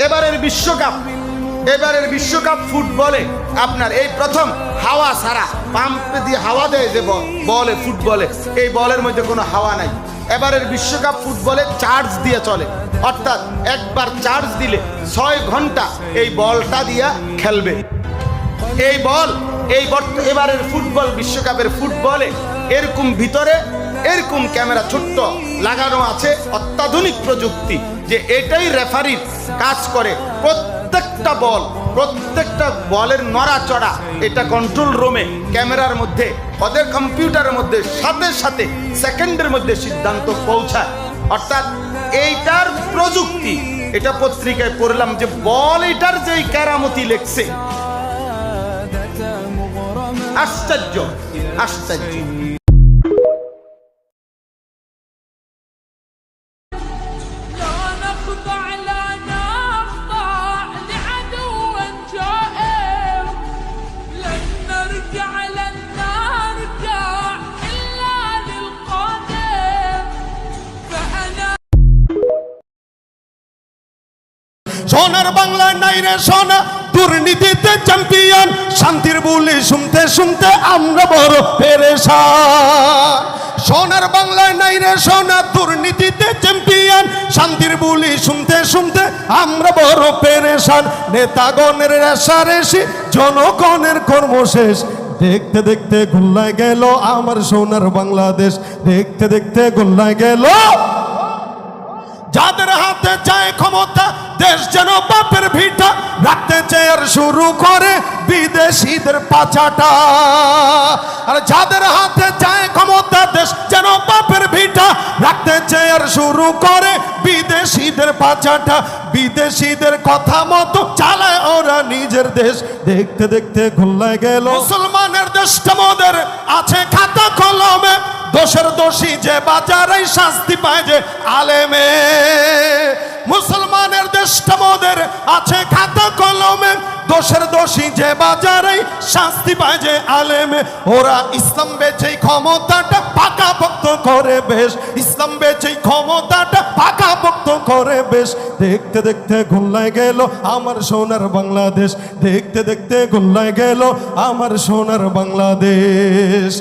এবারের বিশ্বকাপ ফুটবলে আপনার এই প্রথম হাওয়া ছাড়া, পাম্পে দিয়ে হাওয়া দেয় যে বলে ফুটবলে, এই বলের মধ্যে কোনো হাওয়া নাই। এবারের বিশ্বকাপ ফুটবলে চার্জ দিয়ে চলে, অর্থাৎ একবার চার্জ দিলে 6 ঘন্টা এই বলটা দিয়া খেলবে। এই বল এবারের ফুটবল বিশ্বকাপের ফুটবলে এরকম ভিতরে এরকম ক্যামেরা ছোট্ট লাগানো আছে, অত্যাধুনিক প্রযুক্তি, যে এটাই রেফারির কাজ করে। প্রত্যেকটা বলের নড়াচড়া এটা কন্ট্রোল রুমে ক্যামেরার মধ্যে, ওদের কম্পিউটারের মধ্যে সাথে সাথে সেকেন্ডের মধ্যে সিদ্ধান্ত পৌঁছায়। অর্থাৎ এইটার প্রযুক্তি, এটা পত্রিকায় পড়লাম যে বল এটার যেই কেরামতি লেখছে, আশ্চর্য আশ্চর্য। সোনার বাংলায় নাই রে সোনা, দুর্নীতিতে চ্যাম্পিয়ন, শান্তির বুলি শুনতে শুনতে আমরা বড় পেরেশান। সোনার বাংলায় নাই রে সোনা, দুর্নীতিতে চ্যাম্পিয়ন, শান্তির বুলি শুনতে শুনতে আমরা বড় পেরেশান। নেতাগণের রেশারেশি, জনগণের কর্মশেষ, দেখতে দেখতে গোল্লায় গেল আমার সোনার বাংলাদেশ, দেখতে দেখতে গোল্লায় গেল। যাদের হাতে চায় ক্ষমতা, দেশ যেন বাপের ভিটা, রাখতে চেয়ার শুরু করে বিদেশিদের পাচাটা। আর যাদের হাতে চায় ক্ষমতা, দেশ যেন বাপের ভিটা, রাখতে চেয়ার শুরু করে বিদেশিদের পাচাটা। বিদেশিদের কথা মতো চালায় ওরা নিজের দেশ, দেখতে দেখতে গোল্লায় গেল। মুসলমানের দেশটা মোদের আছে খাতা কলমে, দোষের দোষী যে বাজারে শাস্তি পায় যে আলেমে। মুসলমানের দেশটা মোদের আছে খাতা কলমে, দোষের দোষী যে বাজারে শাস্তি পায় যে আলেমে। ওরা ইসলাম বেচেই ক্ষমতাটা পাকাপোক্ত করে বেশ, ইসলাম বেচেই ক্ষমতাটা পাকাপোক্ত করে বেশ। দেখতে দেখতে গোল্লায় গেল আমার সোনার বাংলাদেশ, দেখতে দেখতে গোল্লায় গেল আমার সোনার বাংলাদেশ।